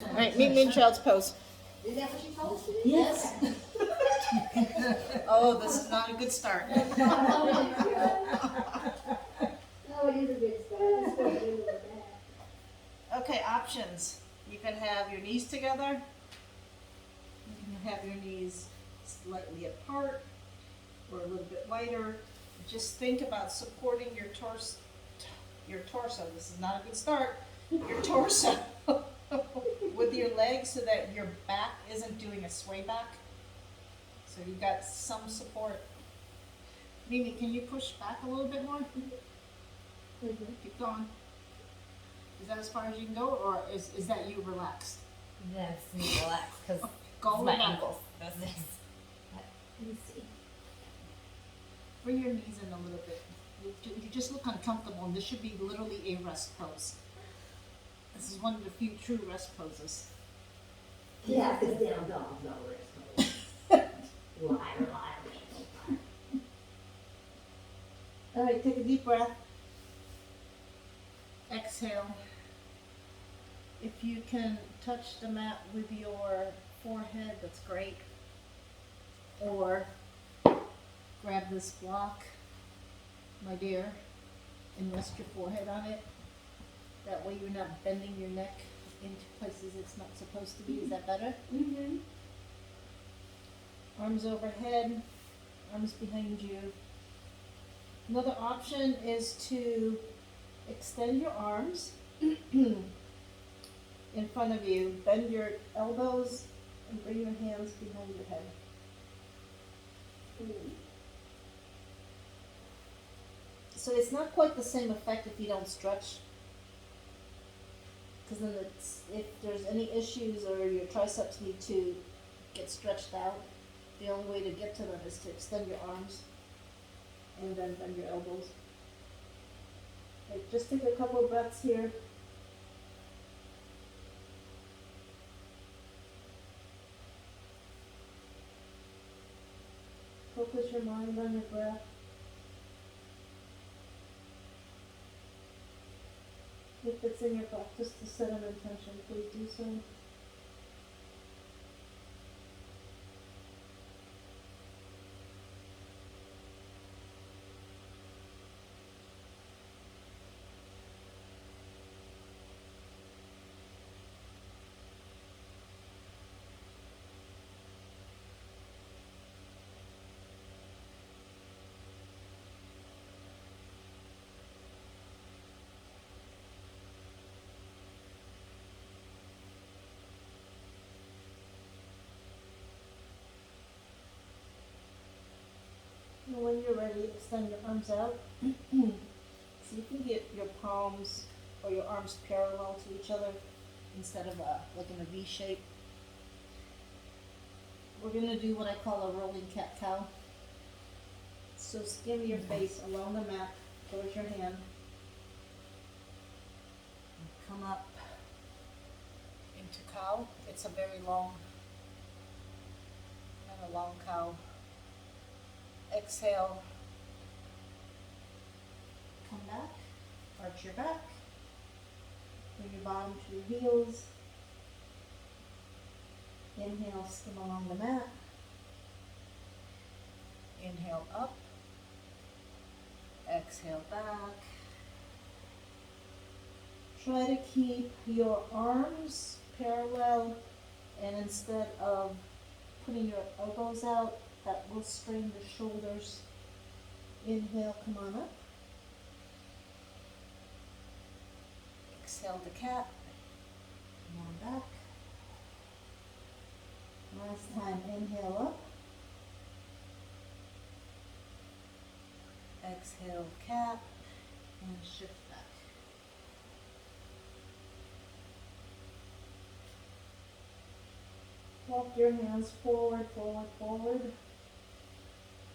All right, meet me in child's pose. Is that what you told us to do? Yes. Oh, this is not a good start. No, it is a good start. It's supposed to be like that. Okay, options. You can have your knees together. You can have your knees slightly apart or a little bit wider. Just think about supporting your torso. This is not a good start. Your torso with your legs so that your back isn't doing a sway back. So you got some support. Mimi, can you push back a little bit more? Keep going. Is that as far as you can go, or is that you relaxed? Yes, me relax because Go my back. ankles. That's this. Let me see. Bring your knees in a little bit. You just look uncomfortable, and this should be literally a rest pose. This is one of the few true rest poses. Yeah, it's down dog, no rest. Liar. All right, take a deep breath. Exhale. If you can touch the mat with your forehead, that's great. Or grab this block, my dear, and rest your forehead on it. That way you're not bending your neck into places it's not supposed to be. Is that better? Mm-hmm. Arms overhead, arms behind you. Another option is to extend your arms in front of you, bend your elbows, and bring your hands behind your head. So it's not quite the same effect if you don't stretch. Because then if there's any issues or your triceps need to get stretched out, the only way to get to them is to extend your arms and then bend your elbows. Okay, just take a couple of breaths here. Focus your mind on your breath. If it's in your practice to set an intention, please do so. And when you're ready, extend your arms out. So you can get your palms or your arms parallel to each other instead of like in a V shape. We're going to do what I call a rolling cat-cow. So skim your face along the mat towards your hand. And come up into cow. It's a very long cow. Exhale. Come back. Arch your back. Bring your bottom to your heels. Inhale, skim along the mat. Inhale up. Exhale back. Try to keep your arms parallel, and instead of putting your elbows out, that will strain the shoulders. Inhale, come on up. Exhale the cat. Come on back. Last time, inhale up. Exhale cat, and shift back. Walk your hands forward, forward, forward.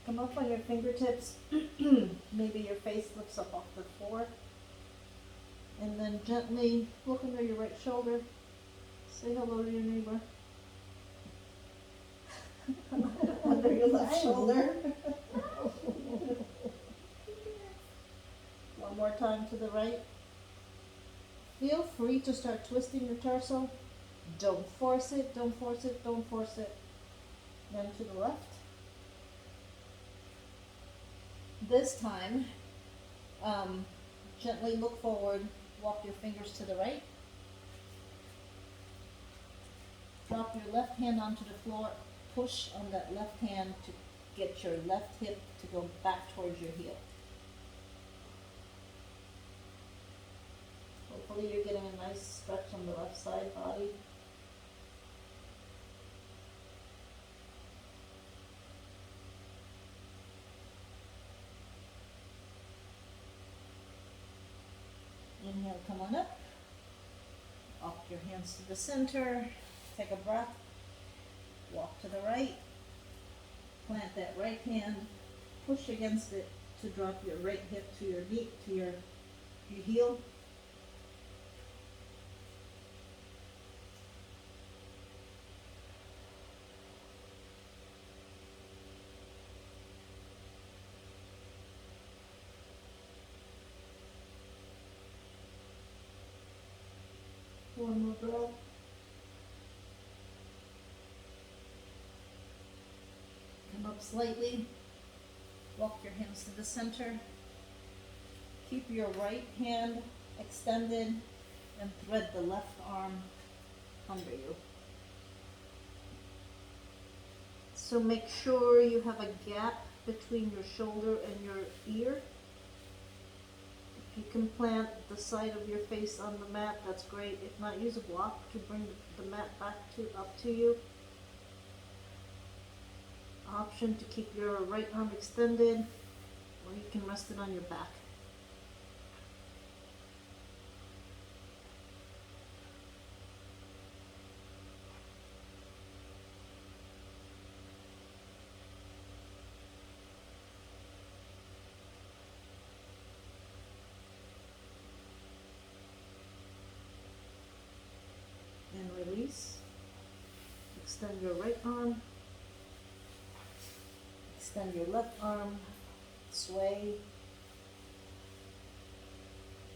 Come up on your fingertips. Maybe your face lifts up off the floor. And then gently look under your right shoulder. Say hello to your neighbor. Under your left shoulder. One more time to the right. Feel free to start twisting your torso. Don't force it, don't force it, don't force it. Then to the left. This time, gently look forward, walk your fingers to the right. Drop your left hand onto the floor, push on that left hand to get your left hip to go back towards your heel. Hopefully you're getting a nice stretch on the left side body. Inhale, come on up. Walk your hands to the center. Take a breath. Walk to the right. Plant that right hand. Push against it to drop your right hip to your knee, to your heel. One more breath. Come up slightly. Walk your hands to the center. Keep your right hand extended and thread the left arm under you. So make sure you have a gap between your shoulder and your ear. If you can plant the side of your face on the mat, that's great. If not, use a block to bring the mat up to you. Option to keep your right arm extended, or you can rest it on your back. And release. Extend your right arm. Extend your left arm. Sway.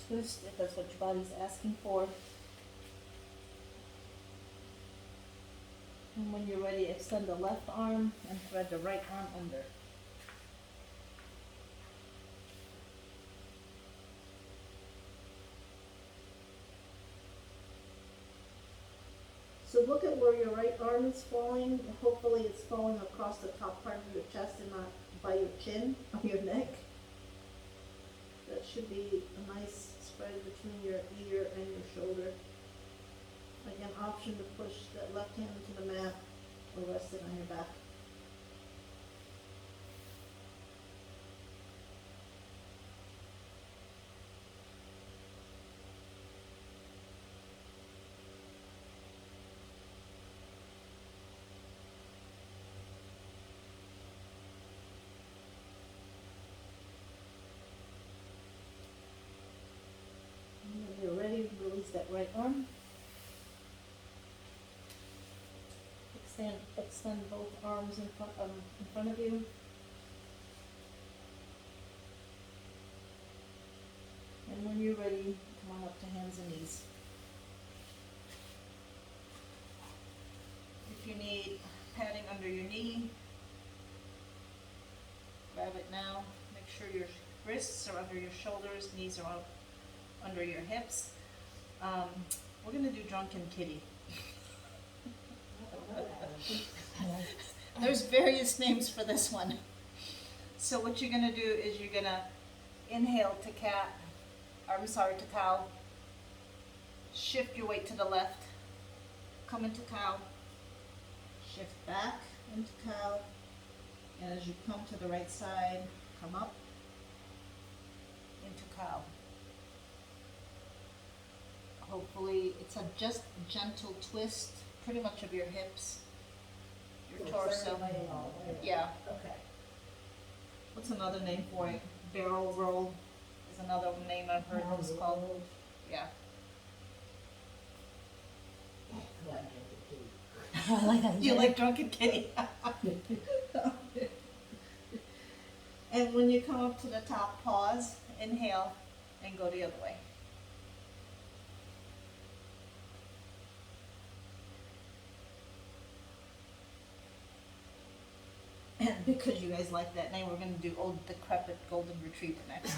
Twist if that's what your body's asking for. And when you're ready, extend the left arm and thread the right arm under. So look at where your right arm is falling. Hopefully it's falling across the top part of your chest and not by your chin or your neck. That should be a nice spread between your ear and your shoulder. Again, option to push that left hand into the mat or rest it on your back. When you're ready, release that right arm. Extend both arms in front of you. And when you're ready, come on up to hands and knees. If you need padding under your knee, grab it now. Make sure your wrists are under your shoulders, knees are under your hips. We're gonna do Drunken Kitty. There's various names for this one. So what you're gonna do is you're gonna inhale to cat, to cow, shift your weight to the left, come into cow, shift back into cow, and as you come to the right side, come up into cow. Hopefully it's a just gentle twist, pretty much of your hips, your torso. Yeah. Okay. What's another name for it? Barrel roll is another name I've heard this called. Yeah. I like that. You like Drunken Kitty? And when you come up to the top, pause, inhale, and go the other way. Because you guys like that name, we're gonna do old decrepit golden retriever next.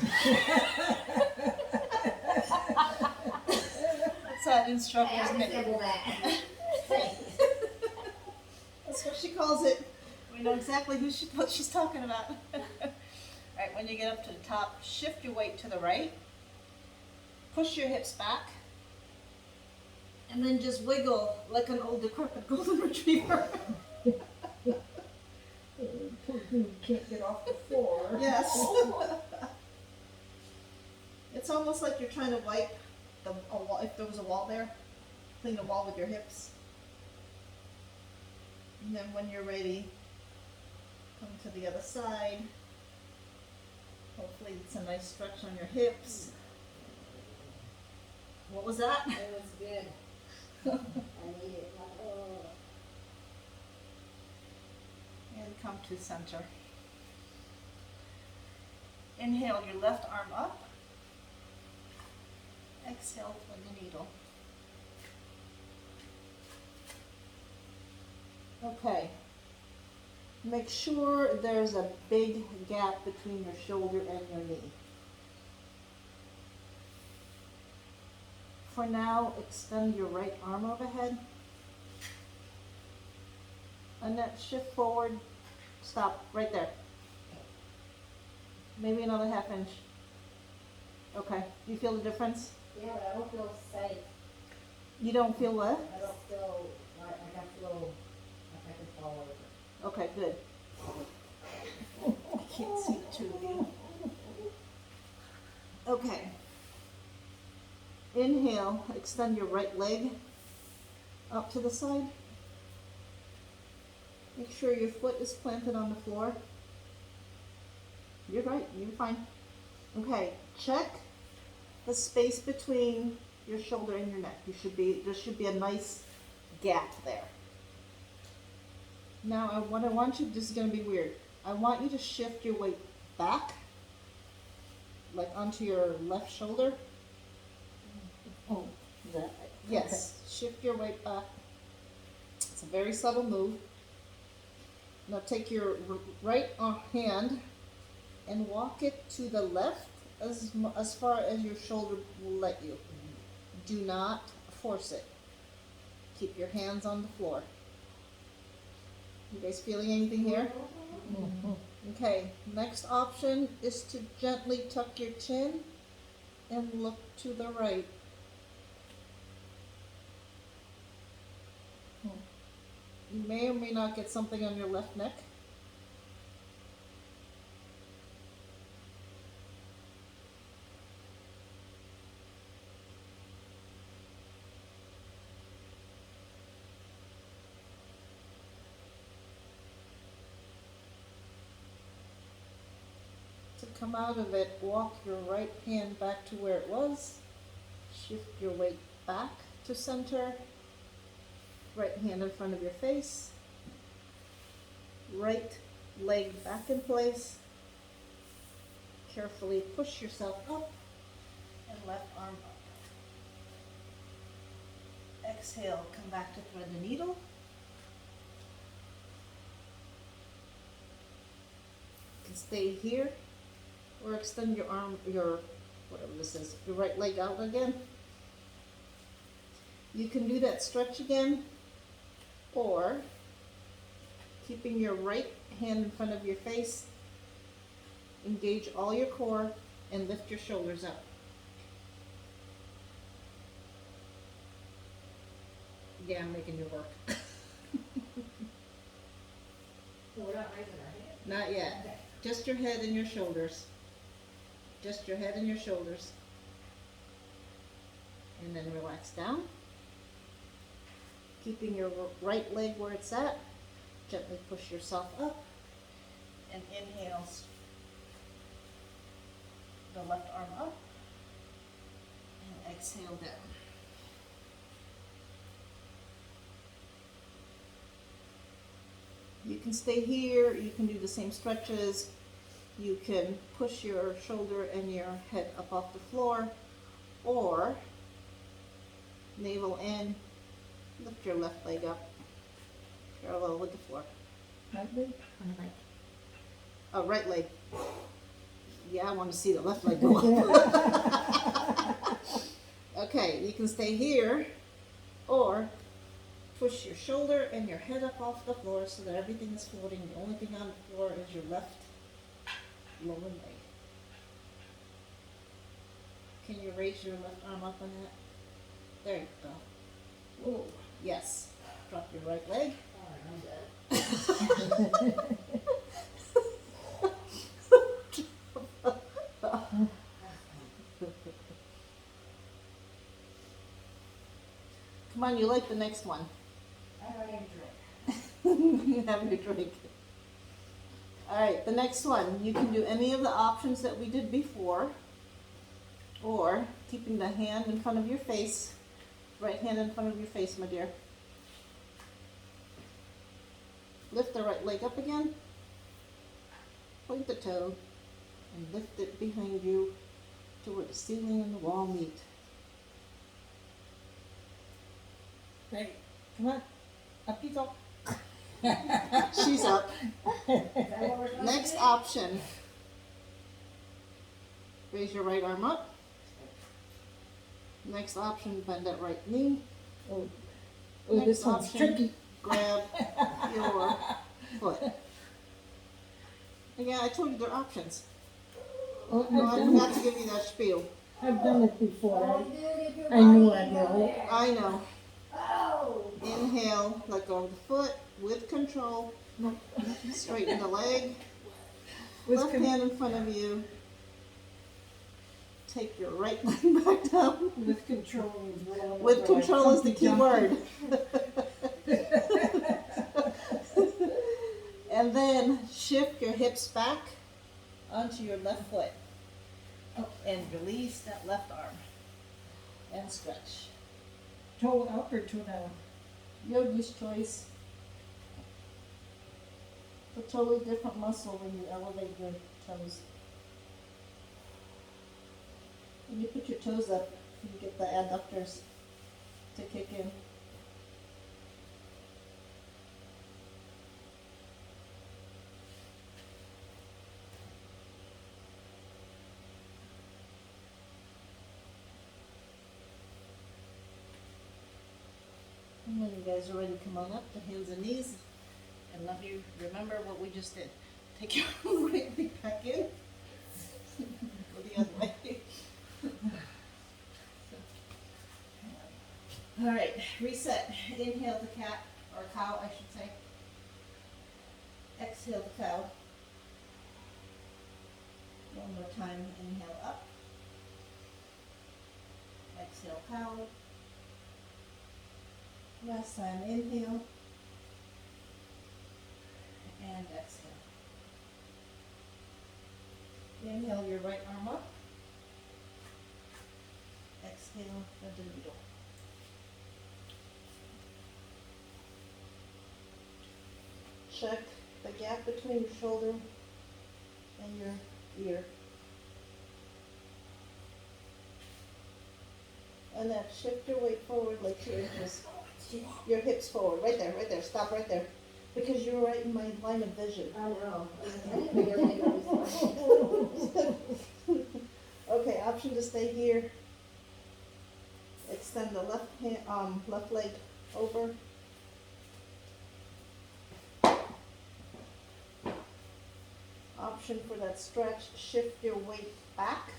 That's how instructors make it. That's what she calls it. We know exactly what she's talking about. Alright, when you get up to the top, shift your weight to the right. Push your hips back. And then just wiggle like an old decrepit golden retriever. Can't get off the floor. Yes. It's almost like you're trying to wipe a wall, if there was a wall there, clean a wall with your hips. And then when you're ready, come to the other side. Hopefully it's a nice stretch on your hips. What was that? It was good. I need it. Oh. And come to center. Inhale your left arm up. Exhale with the needle. Okay. Make sure there's a big gap between your shoulder and your knee. For now, extend your right arm overhead. And then shift forward. Stop right there. Maybe another half inch. Okay. Do you feel the difference? Yeah, but I don't feel safe. You don't feel what? I don't feel like I feel like I can fall over. Okay, good. I can't see the two of you. Okay. Inhale, extend your right leg up to the side. Make sure your foot is planted on the floor. You're right, you're fine. Okay, check the space between your shoulder and your neck. There should be a nice gap there. Now, what I want you, this is going to be weird. I want you to shift your weight back, like onto your left shoulder. Oh, that. Yes, shift your weight back. It's a very subtle move. Now take your right hand and walk it to the left as far as your shoulder will let you. Do not force it. Keep your hands on the floor. You guys feeling anything here? Okay, next option is to gently tuck your chin and look to the right. You may or may not get something on your left neck. To come out of it, walk your right hand back to where it was. Shift your weight back to center. Right hand in front of your face. Right leg back in place. Carefully push yourself up and left arm up. Exhale, come back to thread the needle. You can stay here or extend your arm, whatever this is, your right leg out again. You can do that stretch again, or keeping your right hand in front of your face, engage all your core and lift your shoulders up. Yeah, I'm making you work. So we're not raising our hand? Not yet. Okay. Just your head and your shoulders. Just your head and your shoulders. And then relax down. Keeping your right leg where it's at. Gently push yourself up. And inhale. The left arm up. And exhale down. You can stay here. You can do the same stretches. You can push your shoulder and your head up off the floor, or navel in, lift your left leg up, parallel with the floor. Like this? Or like Oh, right leg. Yeah, I want to see the left leg go up. Okay, you can stay here, or push your shoulder and your head up off the floor so that everything is floating. The only thing on the floor is your left lower leg. Can you raise your left arm up on that? There you go. Ooh, yes. Drop your right leg. Come on, you like the next one. I don't even drink. You have your drink. Alright, the next one. You can do any of the options that we did before, or keeping the hand in front of your face. Right hand in front of your face, my dear. Lift the right leg up again. Point the toe and lift it behind you to where the ceiling and the wall meet. Ready? Come on. Up you go. She's up. Is that what we're supposed Next to do? option. Raise your right arm up. Next option, bend that right knee. Oh, Next this one's option. tricky. Grab your foot. Yeah, I told you they're options. Oh, No, I I've done forgot to give you that spiel. I've done it before. All you do is get your I knew body I'd in know it. there. I know. Oh. Inhale, let go of the foot with control. No. Straighten the leg. With Left con- hand in front of you. Take your right leg back down. With control is well. With control is the key word. And then shift your hips back onto your left foot. And release that left arm. And stretch. Toe up or toe down? Yogi's choice. It's a totally different muscle when you elevate your toes. When you put your toes up, you get the adductors to kick in. And when you guys are ready, come on up to hands and knees. And let me remember what we just did. Take your right leg back in. Go the other way. All right, reset. Inhale the cat, or cow, I should say. Exhale the cow. One more time, inhale up. Exhale cow. Last time, inhale. And exhale. Inhale your right arm up. Exhale, bend to the middle. Check the gap between your shoulder and your ear. And then shift your weight forward like 2 inches. Your hips forward, right there, stop right there. Because you're right in my line of vision. I know. I didn't realize it was like- Okay, option to stay here. Extend the left leg over. Option for that stretch, shift your weight back.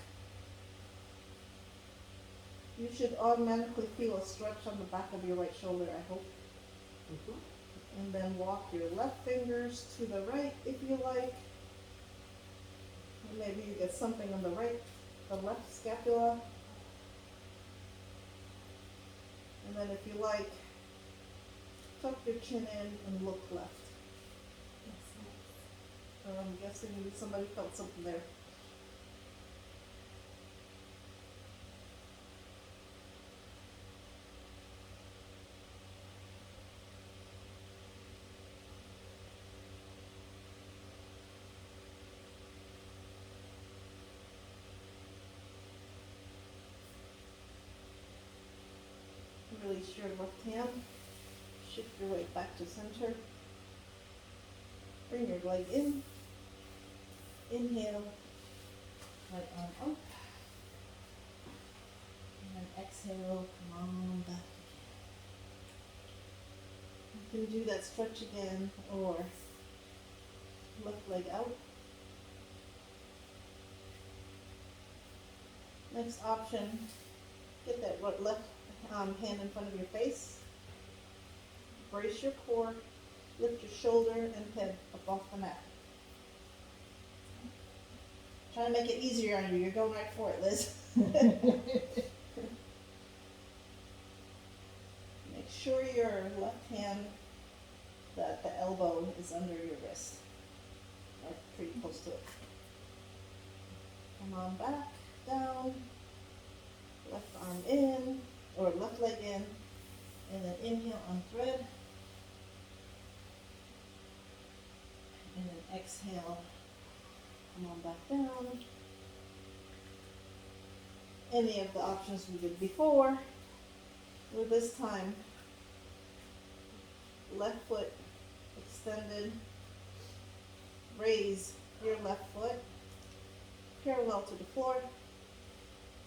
You should automatically feel a stretch on the back of your right shoulder, I hope. And then walk your left fingers to the right if you like. Maybe you get something on the right, the left scapula. And then if you like, tuck your chin in and look left. I'm guessing maybe somebody felt something there. Release your left hand. Shift your weight back to center. Bring your leg in. Inhale, right arm up. And then exhale, come on back again. You can do that stretch again or left leg out. Next option, get that left hand in front of your face. Brace your core, lift your shoulder and head up off the mat. Trying to make it easier on you. You're going right for it, Liz. Make sure your left hand, that the elbow is under your wrist, or pretty close to it. Come on back, down, left arm in, or left leg in, and then inhale on thread, and then exhale, come on back down. Any of the options we did before, with this time, left foot extended, raise your left foot parallel to the floor,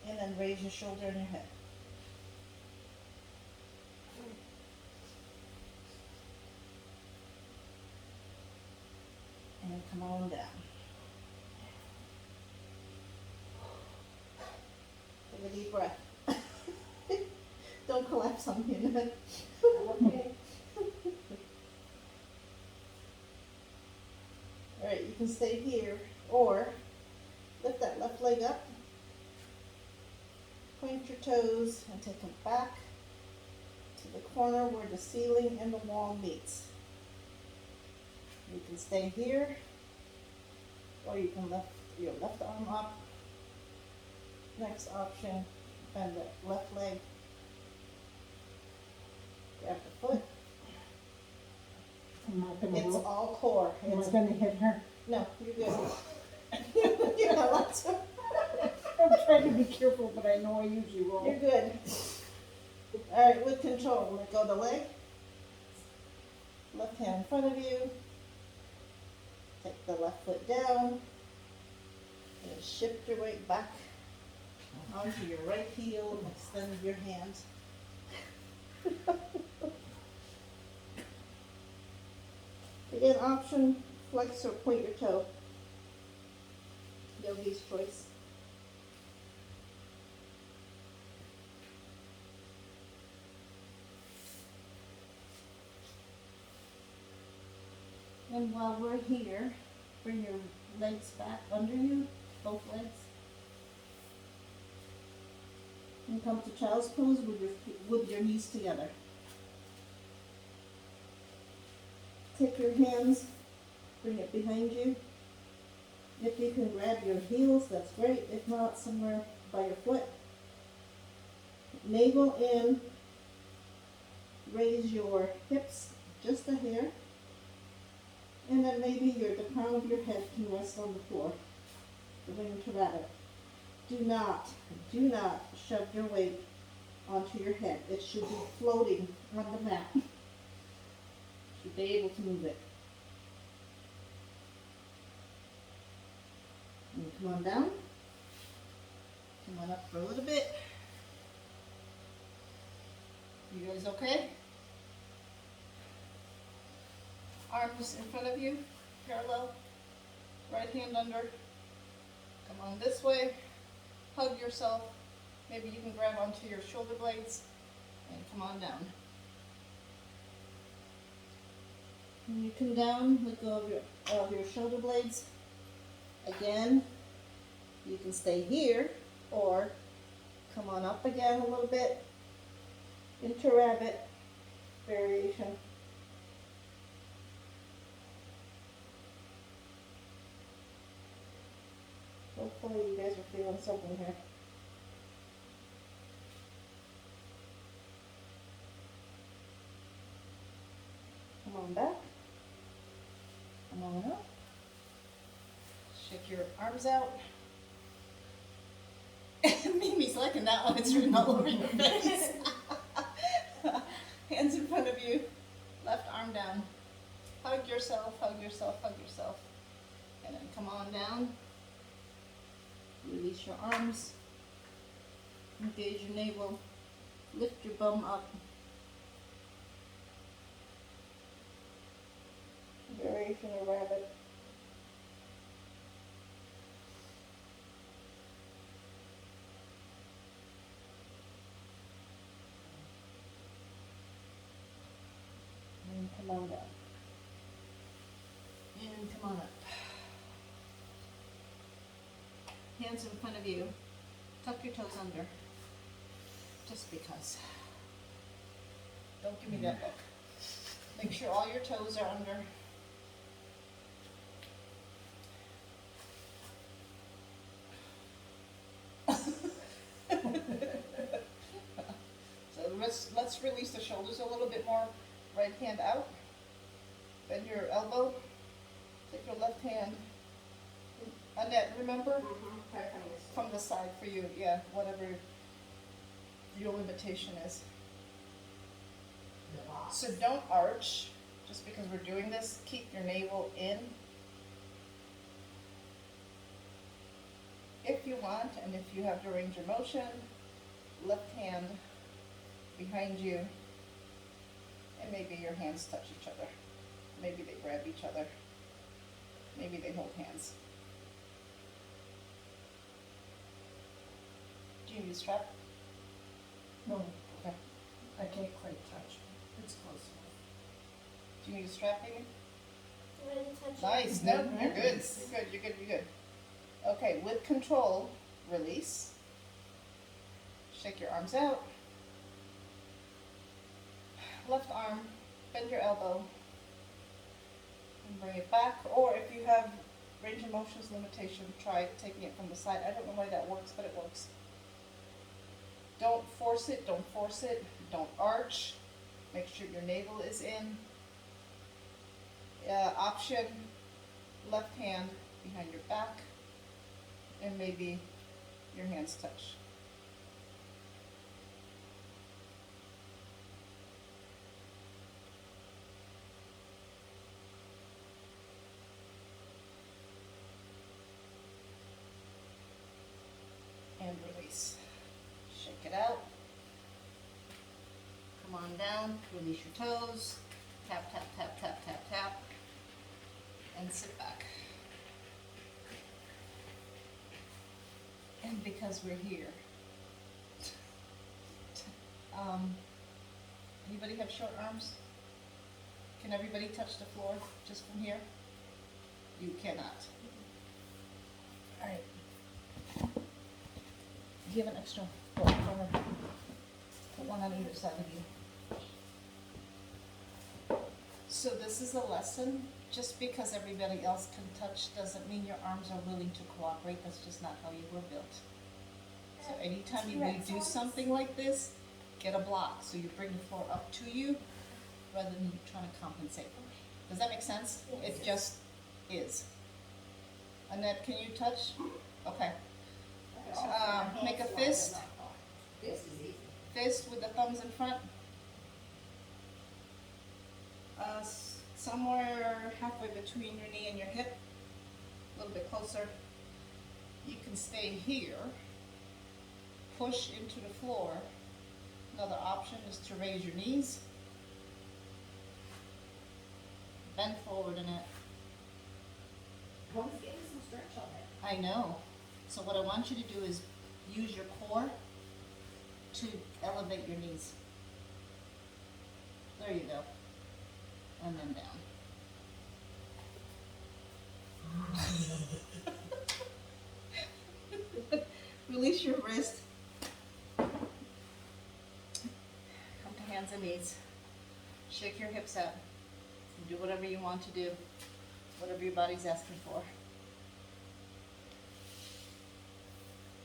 and then raise your shoulder and your head. And come on down. Take a deep breath. Don't collapse on me. Okay. Alright, you can stay here, or lift that left leg up, point your toes, and take them back to the corner where the ceiling and the wall meets. You can stay here, or you can lift your left arm up. Next option, bend the left leg, grab the foot. I'm not gonna It's help. all core. Am I It's, gonna hit her? no, you're good. You're not allowed to. I'm trying to be careful, but I know I usually You're roll. good. Alright, with control, let go the leg. Left hand in front of you. Take the left foot down. And shift your weight back onto your right heel and extend your hands. Again, option, flex or point your toe. Yogi's choice. And while we're here, bring your legs back under you, both legs. And come to child's pose with your knees together. Take your hands, bring it behind you. If you can grab your heels, that's great. If not, somewhere by your foot. Navel in, raise your hips just a hair. And then maybe the crown of your head can rest on the floor. Bring to rabbit. Do not shove your weight onto your head. It should be floating on the mat. You should be able to move it. And come on down. Come on up for a little bit. You guys okay? Arms in front of you, parallel. Right hand under. Come on this way. Hug yourself. Maybe you can grab onto your shoulder blades and come on down. When you come down, let go of your shoulder blades. Again, you can stay here or come on up again a little bit into rabbit variation. Hopefully you guys are feeling something here. Come on back. Come on up. Shake your arms out. Mimi's liking that one. It's written all over your face. Hands in front of you. Left arm down. Hug yourself, hug yourself, hug yourself. And then come on down. Release your arms. Engage your navel. Lift your bum up. Variation of rabbit. And come on down. And come on up. Hands in front of you. Tuck your toes under. Just because. Don't give me that look. Make sure all your toes are under. So let's release the shoulders a little bit more. Right hand out. Bend your elbow. Take your left hand. Annette, remember? From the side for you, yeah, whatever your limitation is. So don't arch, just because we're doing this. Keep your navel in. If you want, and if you have the range of motion, left hand behind you, and maybe your hands touch each other. Maybe they grab each other. Maybe they hold hands. Do you need a strap? No, Okay. I can't quite touch. It's close Do you need a strap, maybe? Ready to touch Nice. No, No, you're good. nice. You're good. You're good. You're good. Okay. With control, release. Shake your arms out. Left arm, bend your elbow, and bring it back. Or if you have range of motions limitation, try taking it from the side. I don't know why that works, but it works. Don't force it. Don't force it. Don't arch. Make sure your navel is in. Option, left hand behind your back, and maybe your hands touch. And release. Shake it out. Come on down, release your toes. Tap, tap, tap, tap, tap, tap. And sit back. And because we're here, anybody have short arms? Can everybody touch the floor just from here? You cannot. All right. Do you have an extra foot? Put one on either side of you. So this is a lesson. Just because everybody else can touch doesn't mean your arms are willing to cooperate. That's just not how you were built. So anytime you do something like this, get a block. So you bring the floor up to you rather than you trying to compensate. Does that make sense? It just is. Annette, can you touch? Okay. Make a fist. Fist with the thumbs in front. Somewhere halfway between your knee and your hip. A little bit closer. You can stay here. Push into the floor. Another option is to raise your knees. Bend forward in it. I was getting some stretch on it. I know. So what I want you to do is use your core to elevate your knees. There you go. And then down. Release your wrist. Come to hands and knees. Shake your hips out. Do whatever you want to do. Whatever your body's asking for.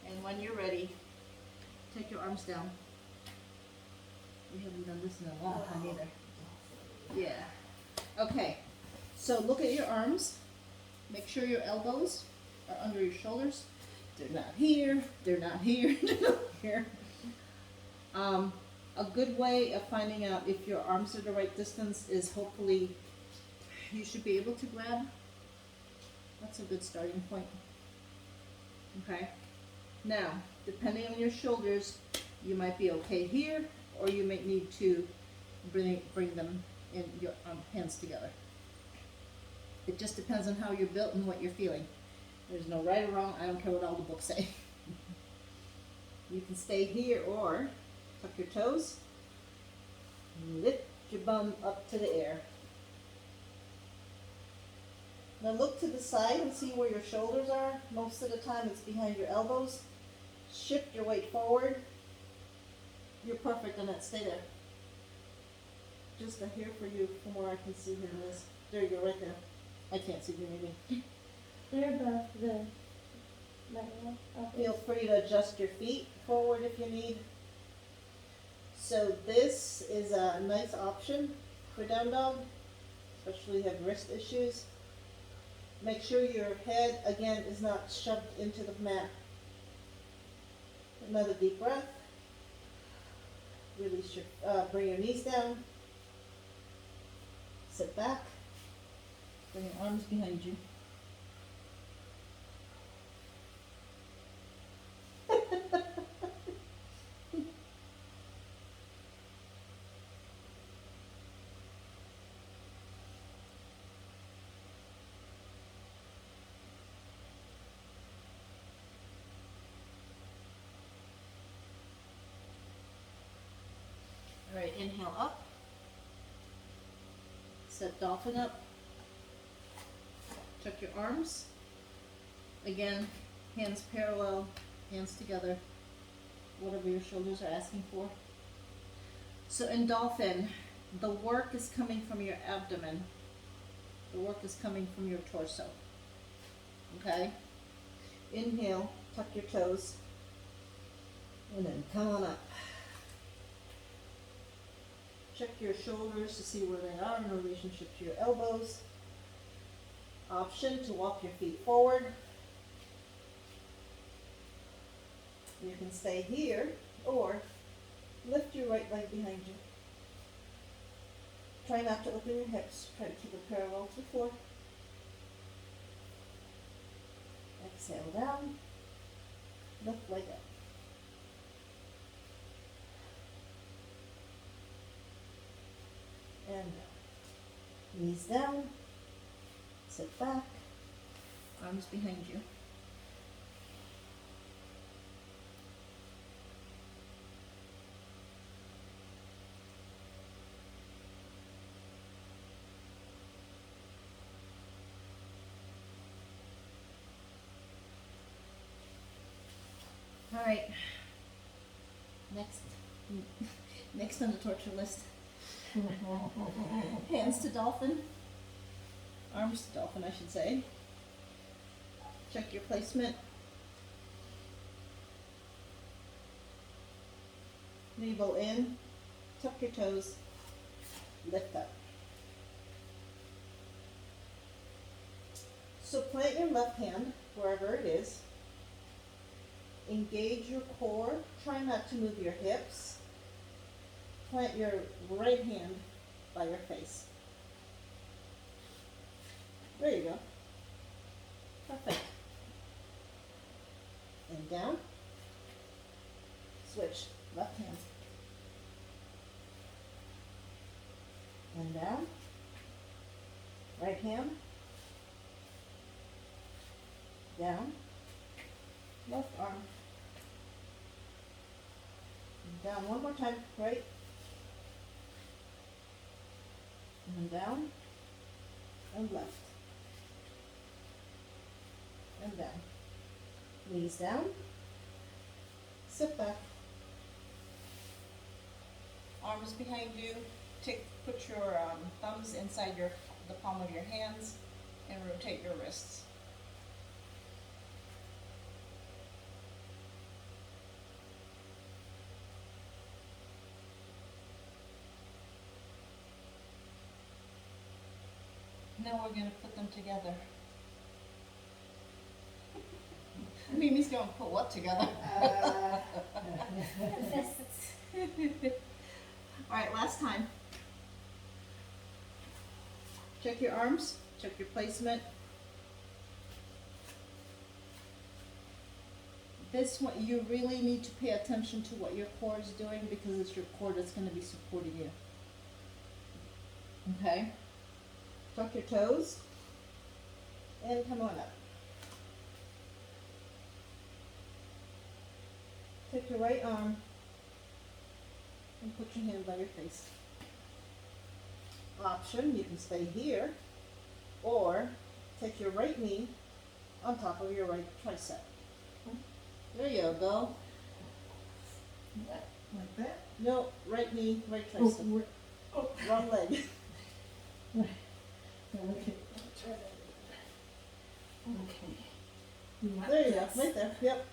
And when you're ready, take your arms down. We haven't done this in a long time either. Yeah. Okay. So look at your arms. Make sure your elbows are under your shoulders. They're not here. They're not here. They're not here. A good way of finding out if your arms are the right distance is hopefully you should be able to grab That's a good starting point. Okay. Now, depending on your shoulders, you might be okay here, or you might need to bring them in your hands together. It just depends on how you're built and what you're feeling. There's no right or wrong. I don't care what all the books say. You can stay here or tuck your toes, lift your bum up to the air. Now look to the side and see where your shoulders are. Most of the time it's behind your elbows. Shift your weight forward. You're perfect on that. Stay there. Just a hair for you from where I can see here, Liz. There you go, right there. I can't see you maybe. They're above the level. Feel free to adjust your feet forward if you need. So this is a nice option for down dog, especially if you have wrist issues. Make sure your head, again, is not shoved into the mat. Another deep breath. Release your, bring your knees down. Sit back. Bring your arms behind you. All right, inhale up. Set Dolphin up. Tuck your arms. Again, hands parallel, hands together, whatever your shoulders are asking for. So in Dolphin, the work is coming from your abdomen. The work is coming from your torso. Okay? Inhale, tuck your toes, and then come on up. Check your shoulders to see where they are in relationship to your elbows. Option to walk your feet forward. You can stay here or lift your right leg behind you. Try not to open your hips. Try to keep it parallel to the floor. Exhale down. Lift leg up. And down. Knees down. Sit back. Arms behind you. All right. Next on the torture list. Hands to Dolphin. Arms to Dolphin, I should say. Check your placement. Knee bow in. Tuck your toes. Lift up. So plant your left hand wherever it is. Engage your core. Try not to move your hips. Plant your right hand by your face. There you go. Perfect. And down. Switch. Left hand. And down. Right hand. Down. Left arm. And down one more time. Right. And down. And left. And down. Knees down. Sit back. Arms behind you. Put your thumbs inside the palm of your hands and rotate your wrists. Now we're going to put them together. Mimi's going to put what together? All right, last time. Check your arms, check your placement. This one, you really need to pay attention to what your core is doing because it's your core that's gonna be supporting you. Okay? Tuck your toes and come on up. Take your right arm and put your hand by your face. Option, you can stay here, or take your right knee on top of your right tricep. There you go. Like that? No, right knee, right Oh, tricep. oh, Wrong leg. okay. Try that. Okay. You want There you go, this? right there, yep.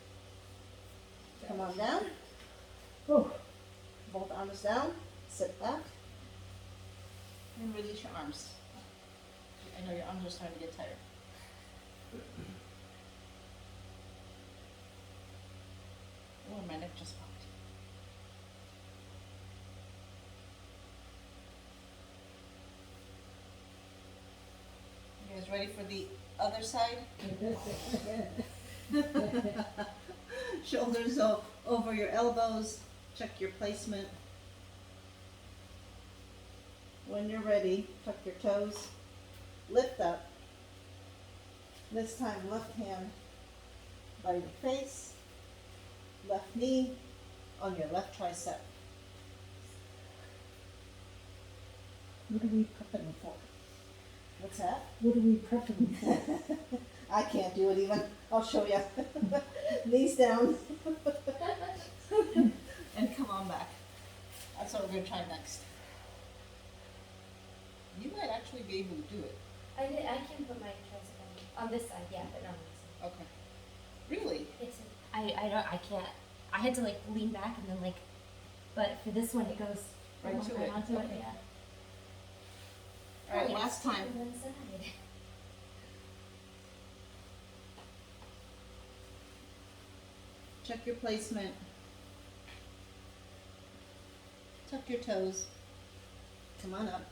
Come on down, Oh, both arms down, sit back, and release your arms. I know your arms are starting to get tired. Oh, my neck just popped. You guys ready for the other side? Shoulders over your elbows. Check your placement. When you're ready, tuck your toes. Lift up. This time, left hand by your face. Left knee on your left tricep. what are we prepping for? What's that? What are we prepping for? I can't do it even. I'll show you. Knees down. And come on back. That's what we're going to try next. You might actually be able to do it. I can put my tricep on this side, yeah, but not on this side. Okay. Really? It's I can't. I had to like lean back and then like, but for this one it goes Right to it. onto it, Okay. yeah. All right, Oh, last it's time. on one side. Check your placement. Tuck your toes. Come on up.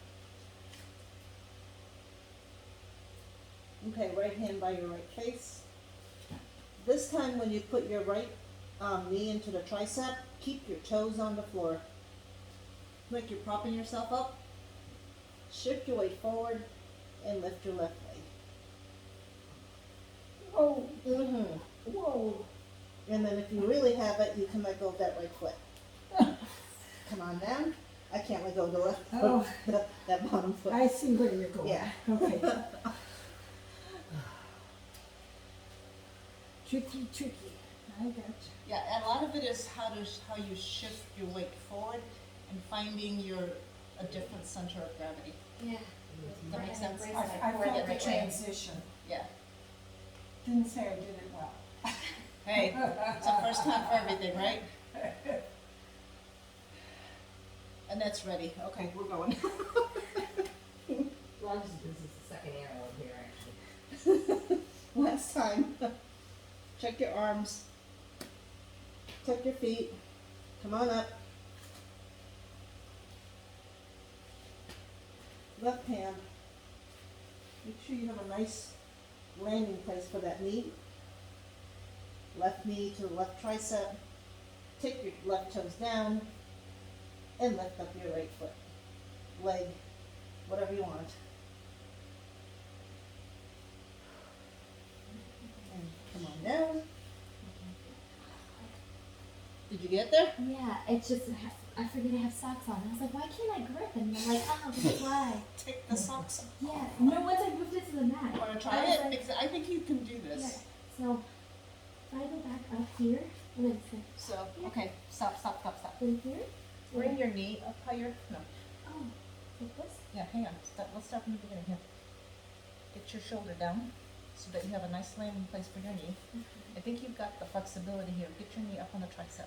Okay, right hand by your right face. This time when you put your right knee into the tricep, keep your toes on the floor. Like you're propping yourself up. Shift your weight forward and lift your left leg. Oh, Mm-hmm. whoa. And then if you really have it, you can let go of that right foot. Come on down. I can't let go of the left foot, Oh. that bottom foot. I see where you're going. Yeah. Okay. Tricky, tricky. I got you. Yeah, and a lot of it is how you shift your weight forward and finding a different center of gravity. Yeah. That makes sense? Raise I, my I core felt the the right way. transition. Yeah. Didn't say I did it well. Hey, it's a first time for everything, right? And that's ready. Okay, we're going. Well, this is the second arrow here, actually. Last time. Check your arms. Tuck your feet. Come on up. Left hand. Make sure you have a nice landing place for that knee. Left knee to the left tricep. Take your left toes down and lift up your right foot. Leg, whatever you want. And come on down. Did you get there? Yeah, it's just I forget I have socks on. I was like, why can't I grip? And I'm like, oh, this is why. Take the socks off. Yeah. No, once I moved it to the mat. Want to I try was it? like- Because I think you can do Yeah. this. So if I go back up here and then sit So, okay, stop. in here. Bring your knee up higher. No. Oh, like this? Yeah, hang on. Let's start from the beginning here. Get your shoulder down so that you have a nice landing place for your knee. I think you've got the flexibility here. Get your knee up on the tricep.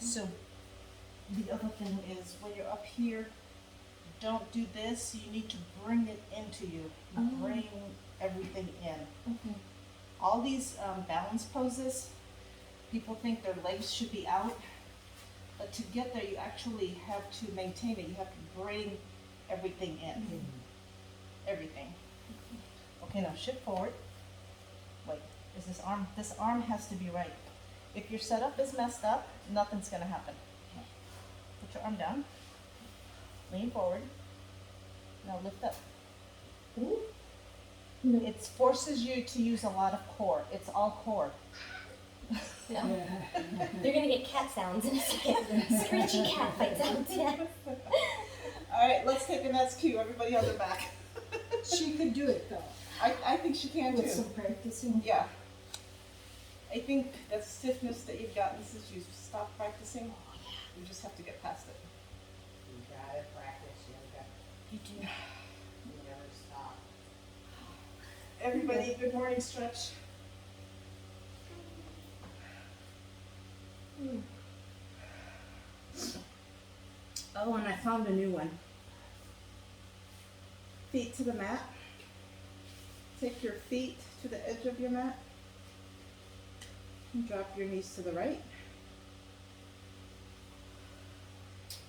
So, the other thing is when you're up here, don't do this. You need to bring it into you. Oh. Bring everything in. Okay. All these balance poses, people think their legs should be out, but to get there, you actually have to maintain it. You have to bring everything in. Everything. Okay. shift forward. Wait, this arm has to be right. If your setup is messed up, nothing's gonna happen. Put your arm down, lean forward, now lift up. Ooh. It forces you to use a lot of core, it's all core. Yeah. Yeah. They're gonna get cat sounds in a second. Screechy cat fight sounds, yeah. Alright, let's take a next cue, everybody on their back. She could do it though, I think she can with too. some practicing. Yeah. I think that stiffness that you've gotten since you stopped practicing, you just have to get past it. You gotta practice yoga. You do. You never stop. Everybody, good morning stretch. Oh, and I found a new one. Feet to the mat. Take your feet to the edge of your mat. And drop your knees to the right.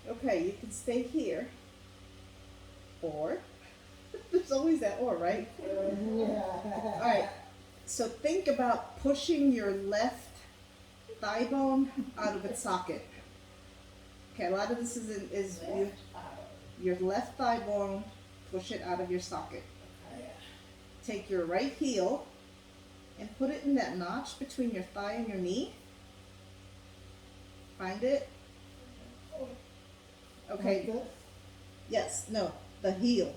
Okay, you can stay here. Or, there's always that or, right? Yeah. Alright, so think about pushing your left thigh bone out of its socket. Okay, a lot of this is your left thigh bone, push it out of your socket. Take your right heel and put it in that notch between your thigh and your knee. Find it. Okay, Like this? yes, no, the heel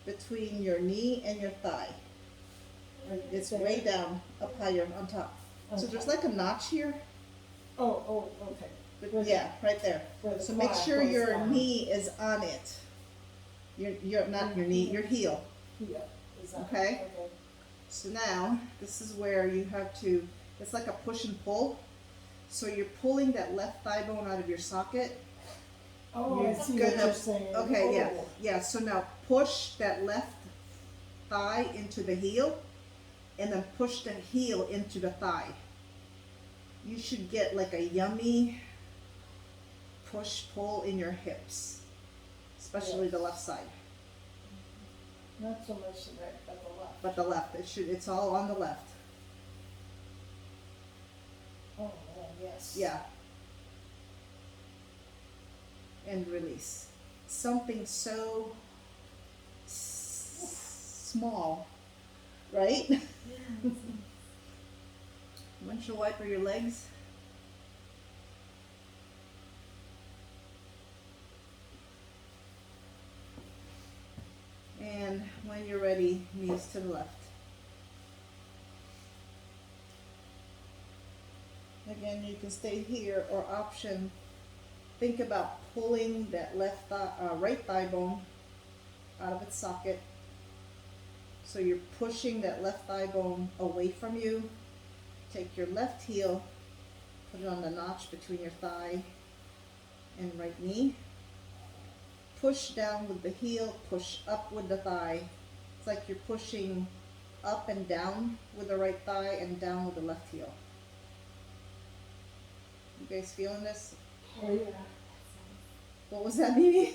between your knee and your thigh. Right It's there? way down, up higher, on top. So there's like a notch here, Oh, okay. but yeah, right there. Where the So make quad sure goes your down. knee is on it. Your not your knee, your heel. Yeah. Is that- Okay. So now, this is where you have to, it's like a push and pull. So you're pulling that left thigh bone out of your socket. Oh, I You're see what gonna- you're saying. Okay, yeah, Oh. yeah, so now push that left thigh into the heel, and then push the heel into the thigh. You should get like a yummy push-pull in your hips, especially the left side. Not so much the right, but the left. But the left, it's all on the left. Oh, yes. Yeah. And release. Something so small, right? Windshield wiper your legs. And when you're ready, knees to the left. Again, you can stay here, or option, think about pulling that right thigh bone out of its socket. So you're pushing that left thigh bone away from you. Take your left heel, put it on the notch between your thigh and right knee. Push down with the heel, push up with the thigh. It's like you're pushing up and down with the right thigh and down with the left heel. You guys feeling this? Oh, yeah. What was that, Mimi?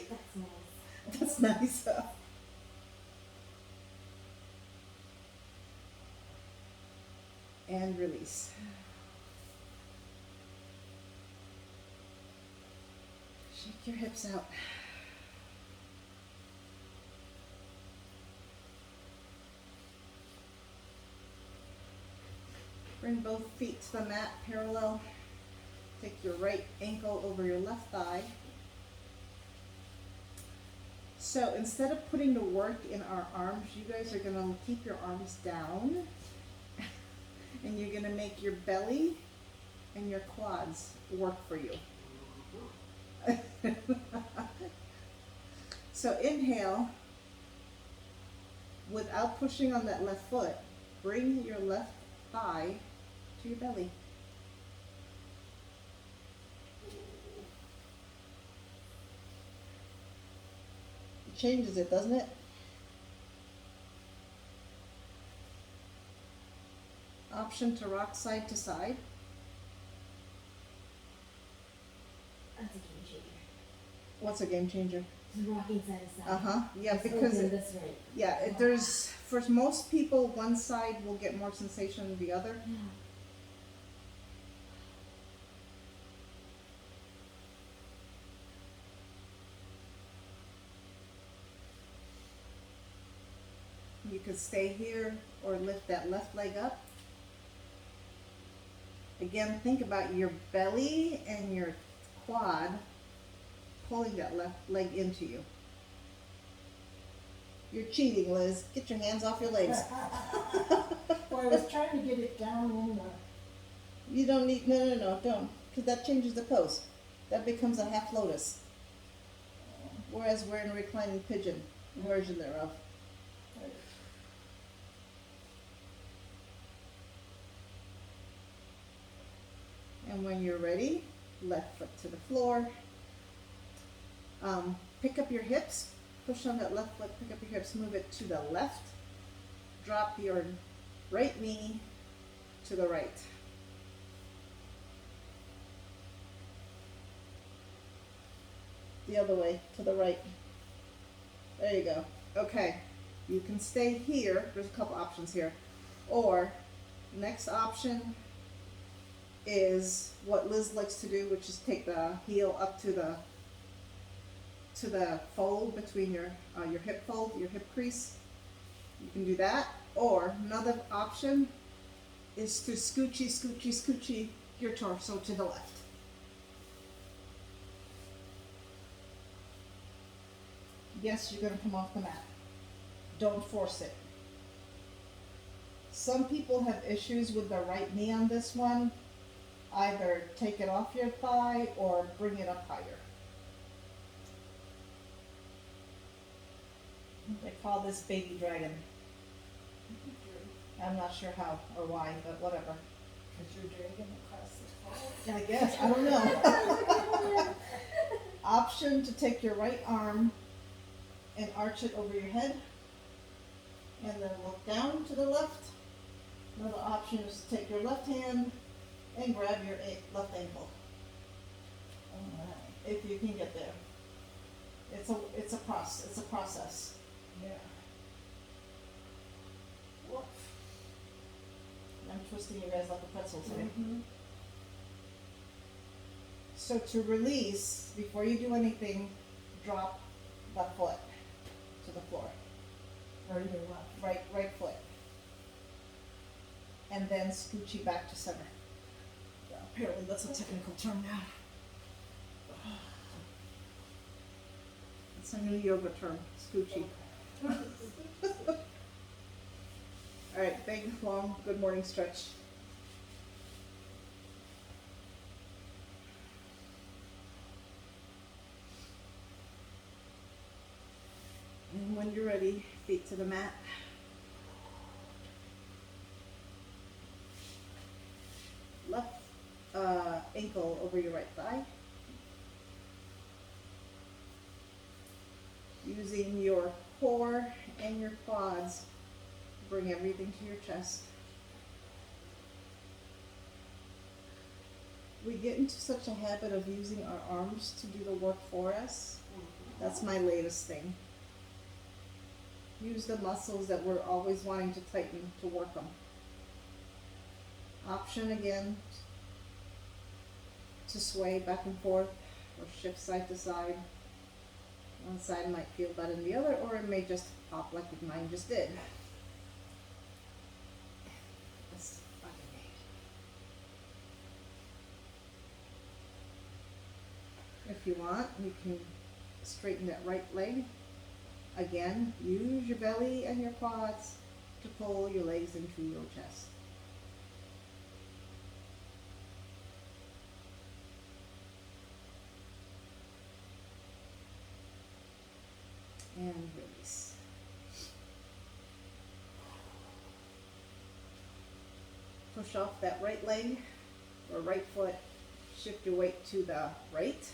That's nice. That's nice. And release. Shake your hips out. Bring both feet to the mat parallel. Take your right ankle over your left thigh. So instead of putting the work in our arms, you guys are going to keep your arms down. And you're going to make your belly and your quads work for you. So inhale, without pushing on that left foot, bring your left thigh to your belly. It changes it, doesn't it? Option to rock side to side. That's a game changer. What's a game changer? Just rocking side to side. Yeah, Just because open this way. there's, for most people, one side will get more sensation than the other. Yeah. You could stay here or lift that left leg up. Again, think about your belly and your quad pulling that left leg into you. You're cheating, Liz. Get your hands off your legs. Well, I was trying to get it down in the, You don't need, no, don't. Because that changes the pose. That becomes a half lotus. Whereas we're in a reclining pigeon version thereof. And when you're ready, left foot to the floor. Pick up your hips, push on that left foot, pick up your hips, move it to the left. Drop your right knee to the right. The other way, to the right. There you go. Okay, you can stay here. There's a couple options here. Or, next option is what Liz likes to do, which is take the heel up to the fold between your hip fold, your hip crease. You can do that. Or another option is to scoochie your torso to the left. Yes, you're gonna come off the mat. Don't force it. Some people have issues with the right knee on this one. Either take it off your thigh or bring it up higher. They call this baby dragon. I'm not sure how or why, but whatever. because you're dragging across the floor. I guess, I don't know. Option to take your right arm and arch it over your head. And then look down to the left. Another option is to take your left hand and grab your left ankle. If you can get there. It's a process. Yeah. I'm twisting you guys like a pretzel today. Mhm. So to release, before you do anything, drop the foot to the floor. Right or left? Right foot. And then scoochie back to center. Apparently that's a technical term now. It's a new yoga term, scoochie. All right, big, long, good morning stretch. And when you're ready, feet to the mat. Left ankle over your right thigh. Using your core and your quads, bring everything to your chest. We get into such a habit of using our arms to do the work for us. That's my latest thing. Use the muscles that we're always wanting to tighten to work them. Option again to sway back and forth or shift side to side. One side might feel better than the other, or it may just pop like mine just did. That's fucking neat. If you want, you can straighten that right leg. Again, use your belly and your quads to pull your legs into your chest. And release. Push off that right leg or right foot. Shift your weight to the right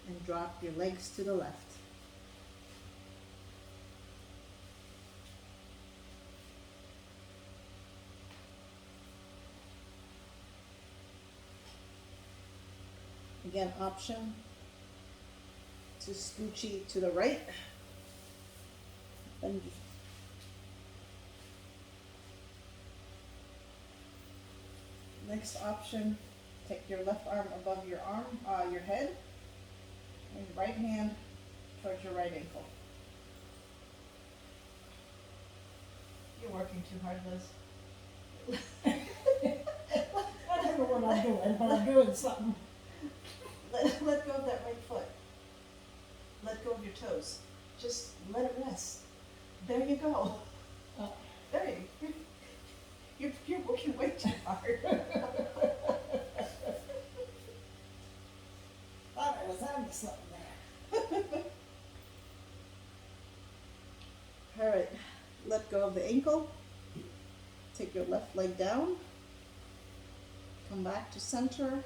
and drop your legs to the left. Again, option to Scoochie to the right. And next option, take your left arm above your your head, and your right hand towards your right ankle. You're working too hard, Liz. I don't know what I'm doing, but I'm doing something. Let go of that right foot. Let go of your toes. Just let it rest. There you go. Oh. There you're working way too hard. Thought I was onto something there. All right, let go of the ankle. Take your left leg down. Come back to center.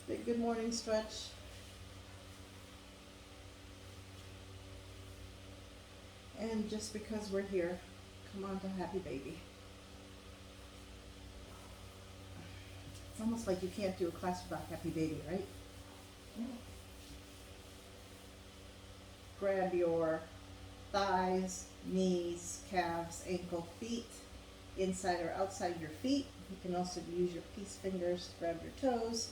Big good morning stretch. And just because we're here, come on to happy baby. It's almost like you can't do a class without happy baby, right? Grab your thighs, knees, calves, ankle, feet, inside or outside your feet. You can also use your peace fingers to grab your toes.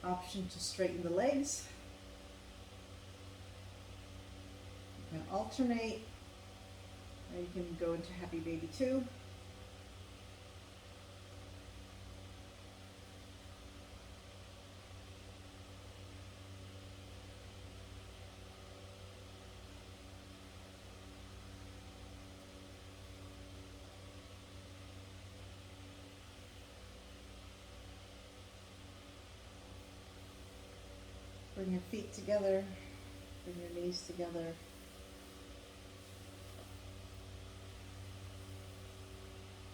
Option to straighten the legs. You can alternate, or you can go into happy baby 2. Bring your feet together, bring your knees together.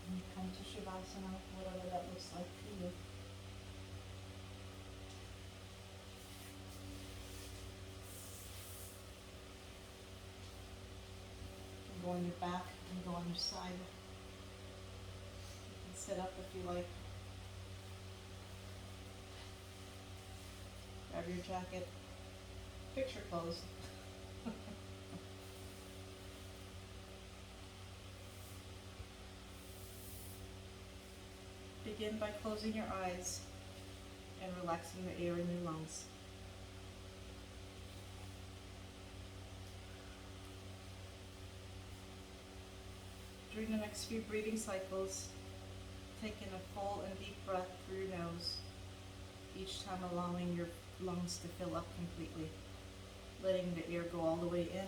And come to Shavasana, whatever that looks like for you. You can go on your back and go on your side. You can sit up if you like. Grab your jacket, picture pose. Begin by closing your eyes and relaxing the air in your lungs. During the next few breathing cycles, take in a full and deep breath through your nose, each time allowing your lungs to fill up completely, letting the air go all the way in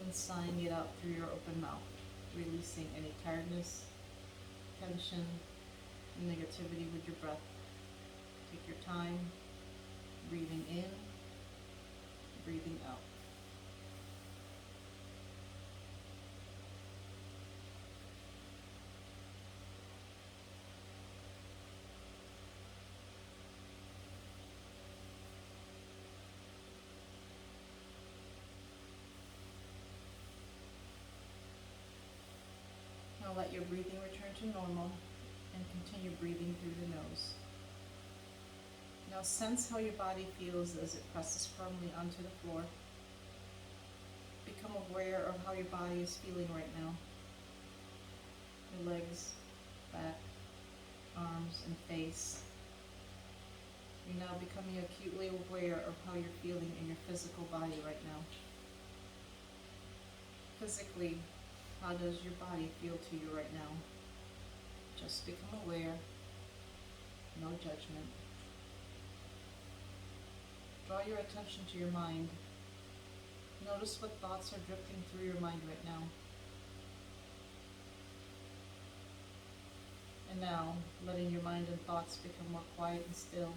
and sighing it out through your open mouth, releasing any tiredness, tension, and negativity with your breath. Take your time, breathing in, breathing out. Now let your breathing return to normal and continue breathing through the nose. Now sense how your body feels as it presses firmly onto the floor. Become aware of how your body is feeling right now. Your legs, back, arms, and face. You're now becoming acutely aware of how you're feeling in your physical body right now. Physically, how does your body feel to you right now? Just become aware, no judgment. Draw your attention to your mind. Notice what thoughts are drifting through your mind right now. And now, letting your mind and thoughts become more quiet and still,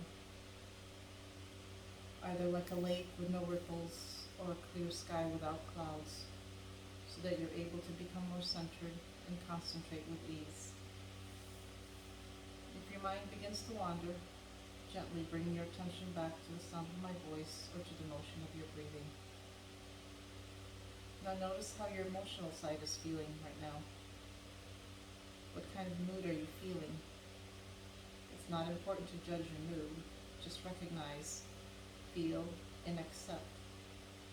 either like a lake with no ripples or a clear sky without clouds, so that you're able to become more centered and concentrate with ease. If your mind begins to wander, gently bring your attention back to the sound of my voice or to the motion of your breathing. Now notice how your emotional side is feeling right now. What kind kind of mood are you feeling? It's not important to judge your mood, just recognize, feel, and accept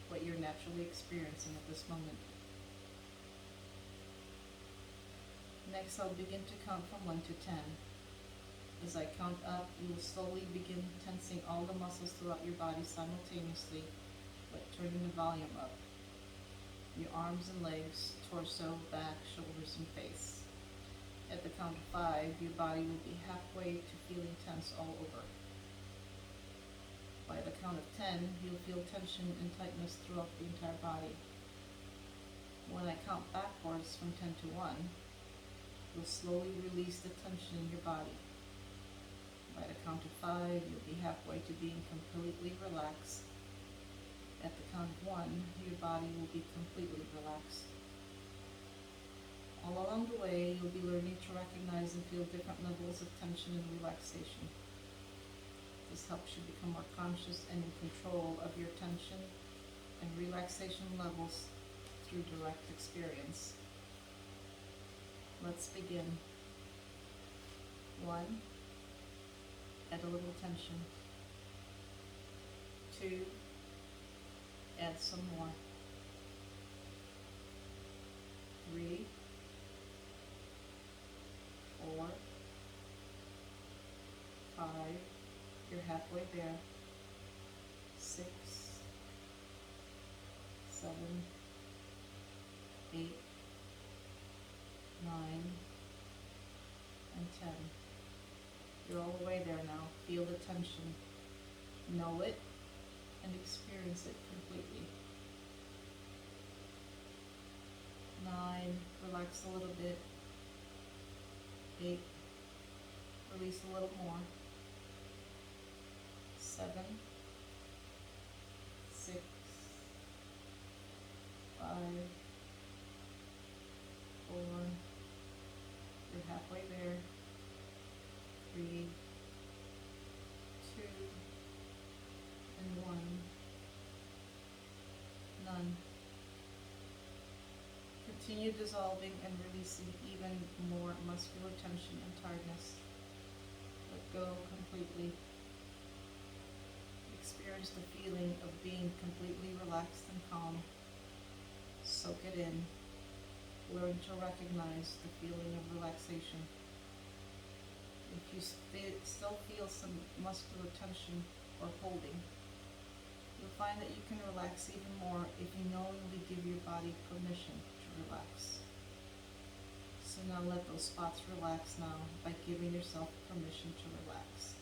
what you're naturally experiencing at this moment. Next, I'll begin to count from 1 to 10. As I count up, you will slowly begin tensing all the muscles throughout your body simultaneously, but turning the volume up. Your arms and legs, torso, back, shoulders, and face. At the count of 5, your body will be halfway to feeling tense all over. By the count of 10, you'll feel tension and tightness throughout the entire body. When I count backwards from 10 to 1, you'll slowly release the tension in your body. By the count of 5, you'll be halfway to being completely relaxed. At the count of 1, your body will be completely relaxed. All along the way, you'll be learning to recognize and feel different levels of tension and relaxation. This helps you become more conscious and in control of your tension and relaxation levels through direct experience. Let's begin. 1. Add a little tension. 2. Add some more. 3. 4. 5. You're halfway there. 6. 7. 8. 9. And 10. You're all the way there now. Feel the tension. Know it and experience it completely. 9. Relax a little bit. 8. Release a little more. 7. 6. 5. 4. You're halfway there. 3, 2, and 1. None. Continue dissolving and releasing even more muscular tension and tiredness. Let go completely. Experience the feeling of being completely relaxed and calm. Soak it in. Learn to recognize the feeling of relaxation. If you still feel some muscular tension or holding, you'll find that you can relax even more if you knowingly give your body permission to relax. So now let those spots relax now by giving yourself permission to relax.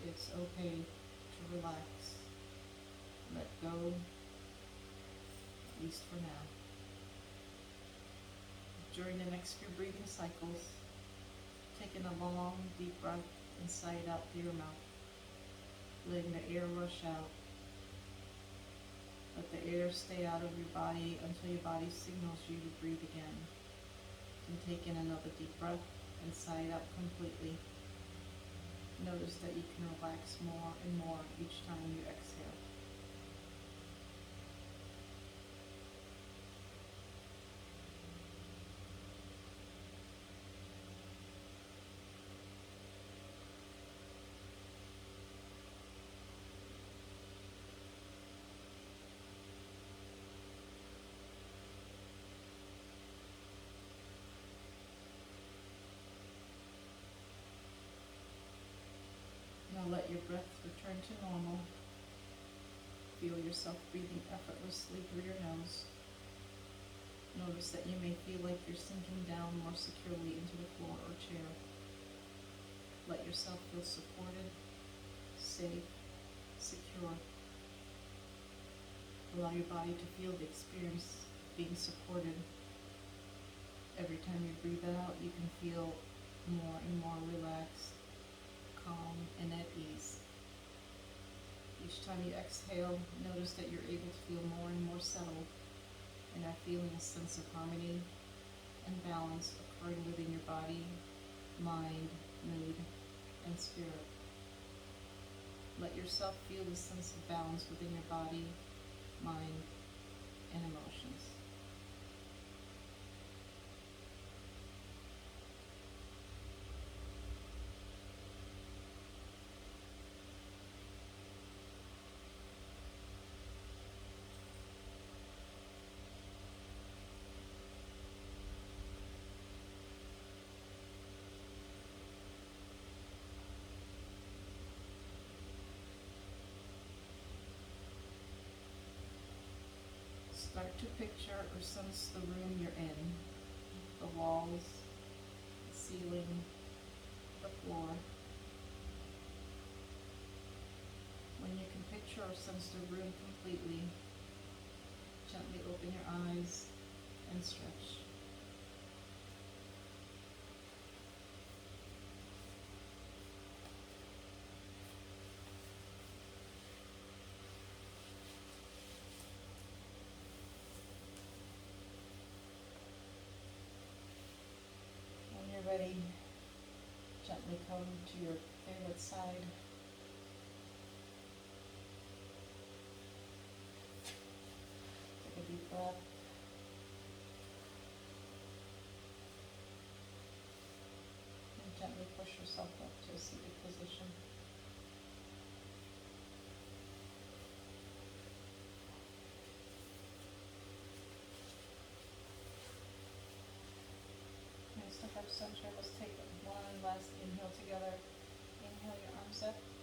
It's okay to relax. Let go, at least for now. During the next few breathing cycles, take in a long, deep breath and sigh it out through your mouth, letting the air rush out. Let the air stay out of your body until your body signals you to breathe again. And take in another deep breath and sigh it out completely. Notice that you can relax more and more each time you exhale. Now let your breath return to normal. Feel yourself breathing effortlessly through your nose. Notice that you may feel like you're sinking down more securely into the floor or chair. Let yourself feel supported, safe, secure. Allow your body to feel the experience of being supported. Every time you breathe out, you can feel more and more relaxed, calm, and at ease. Each time you exhale, notice that you're able to feel more and more settled and are feeling a sense of harmony and balance occurring within your body, mind, mood, and spirit. Let yourself feel the sense of balance within your body, mind, and emotions. Start to picture or sense the room you're in, the walls, the ceiling, the floor. When you can picture or sense the room completely, gently open your eyes and stretch. When you're ready, gently come to your favorite side. Take a deep breath. And gently push yourself up to a seated position. Nice to have center. Let's take one last inhale together. Inhale your arms up.